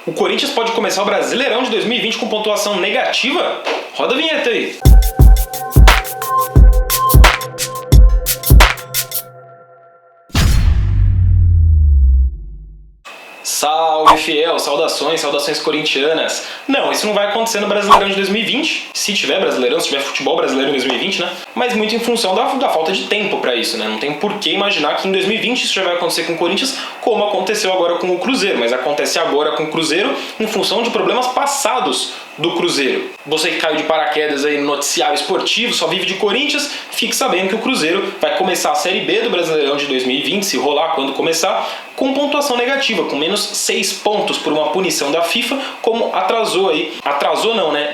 O Corinthians pode começar o Brasileirão de 2020 com pontuação negativa? Roda a vinheta aí. Salve fiel, saudações corintianas. Não, isso não vai acontecer no Brasileirão de 2020. Se tiver Brasileirão, se tiver futebol brasileiro em 2020, né? Mas muito em função da falta de tempo pra isso, né? Não tem por que imaginar que em 2020 isso já vai acontecer com o Corinthians, como aconteceu agora com o Cruzeiro. Mas acontece agora com o Cruzeiro em função de problemas passados do Cruzeiro. Você que caiu de paraquedas aí no noticiário esportivo, só vive de Corinthians, fique sabendo que o Cruzeiro vai começar a Série B do Brasileirão de 2020, se rolar quando começar, com pontuação negativa, com menos 6 pontos por uma punição da FIFA, como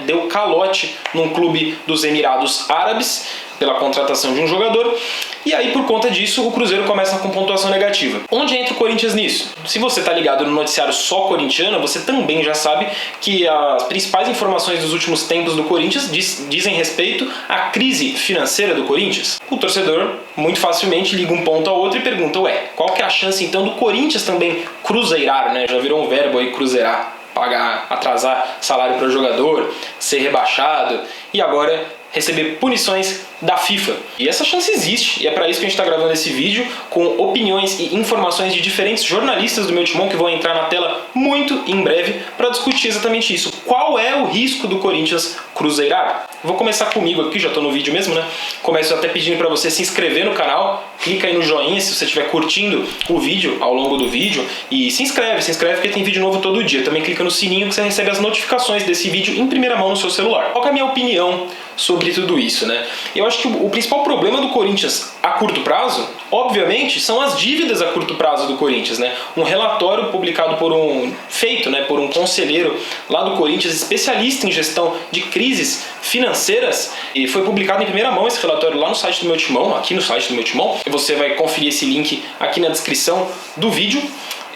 deu calote num clube dos Emirados Árabes pela contratação de um jogador, e aí por conta disso o Cruzeiro começa com pontuação negativa. Onde entra o Corinthians nisso? Se você está ligado no noticiário só corintiano, você também já sabe que as principais informações dos últimos tempos do Corinthians dizem respeito à crise financeira do Corinthians. O torcedor muito facilmente liga um ponto ao outro e pergunta, qual que é a chance então do Corinthians também cruzeirar, né? Já virou um verbo aí, cruzeirar, pagar, atrasar salário para o jogador, ser rebaixado e agora receber punições da FIFA. E essa chance existe, e é para isso que a gente está gravando esse vídeo, com opiniões e informações de diferentes jornalistas do meu timão que vão entrar na tela muito em breve para discutir exatamente isso. Qual é o risco do Corinthians cruzeirar? Vou começar comigo aqui, já estou no vídeo mesmo, né? Começo até pedindo para você se inscrever no canal, clica aí no joinha se você estiver curtindo o vídeo ao longo do vídeo e se inscreve porque tem vídeo novo todo dia. Também clica no sininho que você recebe as notificações desse vídeo em primeira mão no seu celular. Qual é a minha opinião sobre tudo isso, né? Eu acho que o principal problema do Corinthians a curto prazo, obviamente, são as dívidas a curto prazo do Corinthians, né? Um relatório publicado por um conselheiro lá do Corinthians, especialista em gestão de crises financeiras, e foi publicado em primeira mão esse relatório lá no site do meu timão, aqui no site do meu timão. Você vai conferir esse link aqui na descrição do vídeo.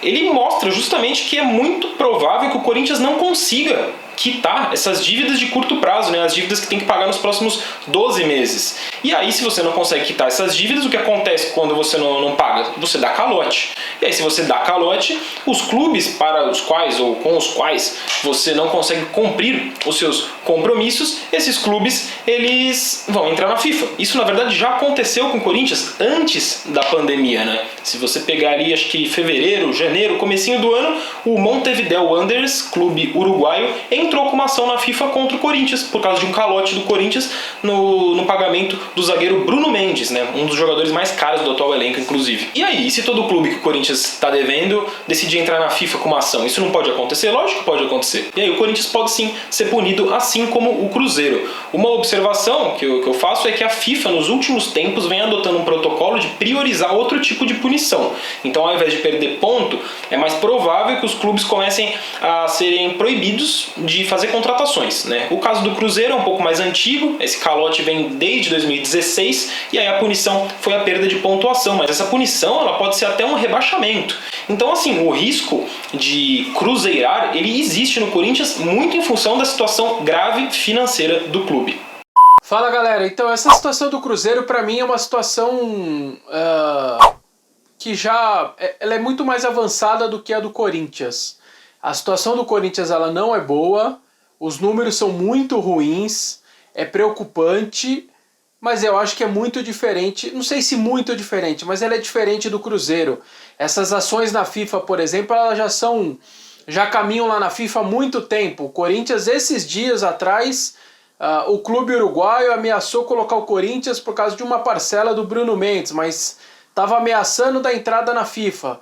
Ele mostra justamente que é muito provável que o Corinthians não consiga quitar essas dívidas de curto prazo, né? As dívidas que tem que pagar nos próximos 12 meses. E aí, se você não consegue quitar essas dívidas, o que acontece quando você não paga? Você dá calote. E aí, se você dá calote, os clubes para os quais ou com os quais você não consegue cumprir os seus compromissos, esses clubes, eles vão entrar na FIFA. Isso, na verdade, já aconteceu com o Corinthians antes da pandemia, né? Se você pegar ali, acho que fevereiro, janeiro, comecinho do ano, o Montevideo Wanderers, clube uruguaio, entrou com uma ação na FIFA contra o Corinthians, por causa de um calote do Corinthians no pagamento do zagueiro Bruno Mendes, né? Um dos jogadores mais caros do atual elenco, inclusive. E aí, se todo clube que o Corinthians está devendo decidir entrar na FIFA com uma ação, isso não pode acontecer? Lógico que pode acontecer. E aí o Corinthians pode sim ser punido, assim como o Cruzeiro. Uma observação que eu faço é que a FIFA, nos últimos tempos, vem adotando um protocolo de priorizar outro tipo de punição. Então, ao invés de perder ponto, é mais provável que os clubes comecem a serem proibidos de fazer contratações, né? O caso do Cruzeiro é um pouco mais antigo, esse calote vem desde 2016 e aí a punição foi a perda de pontuação, mas essa punição ela pode ser até um rebaixamento. Então assim, o risco de cruzeirar, ele existe no Corinthians muito em função da situação grave financeira do clube. Fala galera, então essa situação do Cruzeiro para mim é uma situação que ela é muito mais avançada do que a do Corinthians. A situação do Corinthians ela não é boa, os números são muito ruins, é preocupante, mas eu acho que é muito diferente, não sei se muito diferente, mas ela é diferente do Cruzeiro. Essas ações na FIFA, por exemplo, elas já caminham lá na FIFA há muito tempo. O Corinthians, esses dias atrás, o clube uruguaio ameaçou colocar o Corinthians por causa de uma parcela do Bruno Mendes, mas estava ameaçando da entrada na FIFA.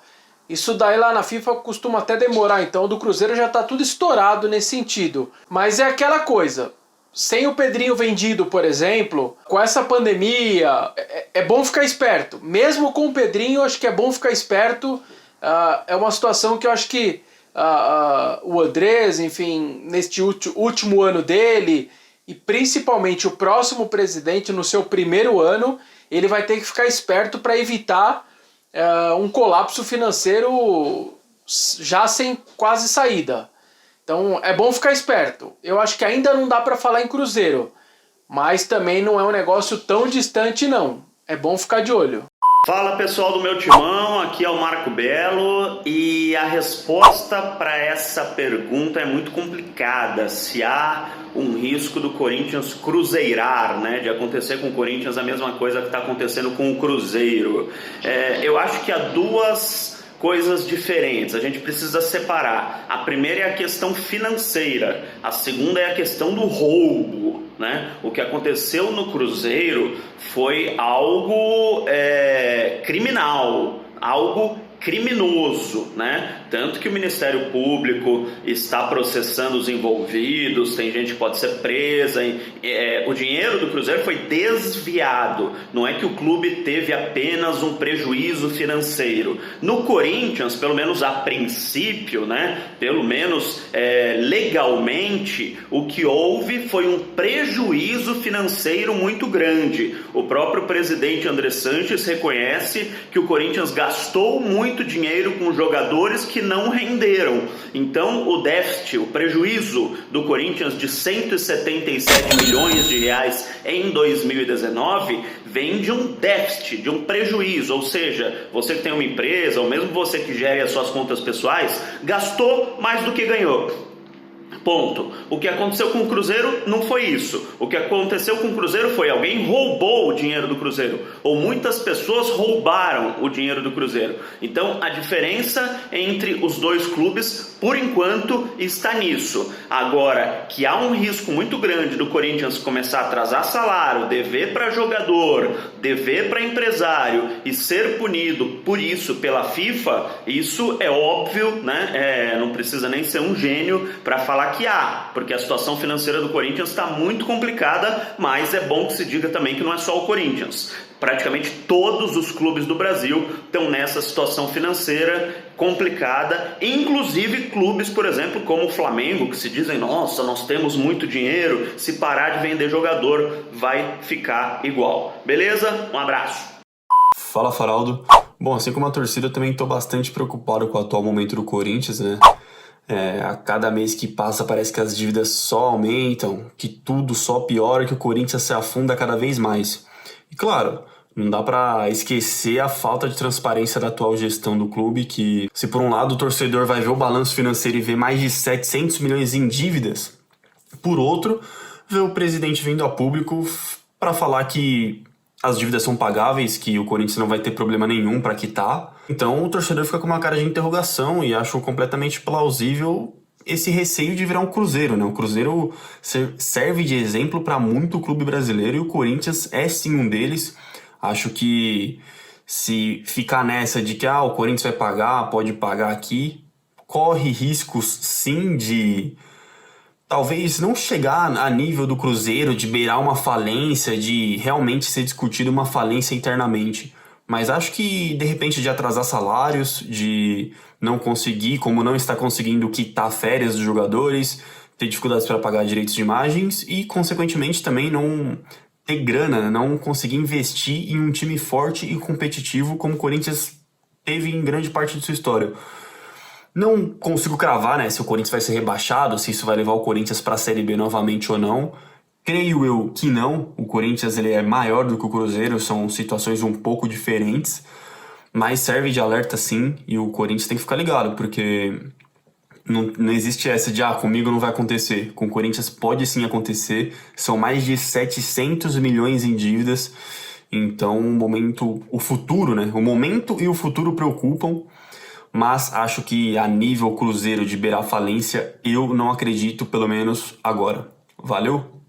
Isso daí lá na FIFA costuma até demorar, então o do Cruzeiro já está tudo estourado nesse sentido. Mas é aquela coisa, sem o Pedrinho vendido, por exemplo, com essa pandemia, é bom ficar esperto. Mesmo com o Pedrinho, eu acho que é bom ficar esperto. É uma situação que eu acho que o Andrés, enfim, neste último ano dele, e principalmente o próximo presidente no seu primeiro ano, ele vai ter que ficar esperto para evitar um colapso financeiro já sem quase saída. Então é bom ficar esperto. Eu acho que ainda não dá para falar em Cruzeiro, mas também não é um negócio tão distante não. É bom ficar de olho. Fala pessoal do meu timão, aqui é o Marco Belo e a resposta para essa pergunta é muito complicada. Se há um risco do Corinthians cruzeirar, né, de acontecer com o Corinthians a mesma coisa que está acontecendo com o Cruzeiro. Eu acho que há duas coisas diferentes, a gente precisa separar. A primeira é a questão financeira, a segunda é a questão do roubo, né? O que aconteceu no Cruzeiro foi algo criminal, algo criminoso, né? Tanto que o Ministério Público está processando os envolvidos, tem gente que pode ser presa. O dinheiro do Cruzeiro foi desviado, não é que o clube teve apenas um prejuízo financeiro. No Corinthians, pelo menos a princípio, né? Pelo menos legalmente, o que houve foi um prejuízo financeiro muito grande. O próprio presidente André Sanches reconhece que o Corinthians gastou muito dinheiro com jogadores que não renderam. Então o déficit, o prejuízo do Corinthians de 177 milhões de reais em 2019 vem de um déficit, de um prejuízo, ou seja, você que tem uma empresa, ou mesmo você que gere as suas contas pessoais, gastou mais do que ganhou. Ponto. O que aconteceu com o Cruzeiro não foi isso. O que aconteceu com o Cruzeiro foi alguém roubou o dinheiro do Cruzeiro, ou muitas pessoas roubaram o dinheiro do Cruzeiro. Então a diferença entre os dois clubes, por enquanto, está nisso. Agora, que há um risco muito grande do Corinthians começar a atrasar salário, dever para jogador, dever para empresário e ser punido por isso pela FIFA, isso é óbvio, né? Não precisa nem ser um gênio para falar que há, porque a situação financeira do Corinthians está muito complicada, mas é bom que se diga também que não é só o Corinthians. Praticamente todos os clubes do Brasil estão nessa situação financeira complicada, inclusive clubes, por exemplo, como o Flamengo, que se dizem, nossa, nós temos muito dinheiro, se parar de vender jogador, vai ficar igual. Beleza? Um abraço. Fala, Faraldo. Bom, assim como a torcida, eu também estou bastante preocupado com o atual momento do Corinthians, né? A cada mês que passa parece que as dívidas só aumentam, que tudo só piora, que o Corinthians se afunda cada vez mais. E claro, não dá pra esquecer a falta de transparência da atual gestão do clube, que se por um lado o torcedor vai ver o balanço financeiro e ver mais de 700 milhões em dívidas, por outro, vê o presidente vindo a público para falar que as dívidas são pagáveis, que o Corinthians não vai ter problema nenhum para quitar. Então o torcedor fica com uma cara de interrogação e acho completamente plausível esse receio de virar um Cruzeiro, né? O Cruzeiro serve de exemplo para muito clube brasileiro e o Corinthians é sim um deles. Acho que se ficar nessa de que o Corinthians vai pagar, pode pagar aqui, corre riscos sim de talvez não chegar a nível do Cruzeiro, de beirar uma falência, de realmente ser discutido uma falência internamente. Mas acho que, de repente, de atrasar salários, de não conseguir, como não está conseguindo quitar férias dos jogadores, ter dificuldades para pagar direitos de imagens e, consequentemente, também não ter grana, não conseguir investir em um time forte e competitivo como o Corinthians teve em grande parte de sua história. Não consigo cravar, né, se o Corinthians vai ser rebaixado, se isso vai levar o Corinthians para a Série B novamente ou não. Creio eu que não. O Corinthians ele é maior do que o Cruzeiro, são situações um pouco diferentes, mas serve de alerta sim, e o Corinthians tem que ficar ligado, porque não existe essa de comigo não vai acontecer. Com o Corinthians pode sim acontecer, são mais de 700 milhões em dívidas, então o futuro, né, o momento e o futuro preocupam. Mas acho que a nível Cruzeiro de beirar falência, eu não acredito, pelo menos agora. Valeu?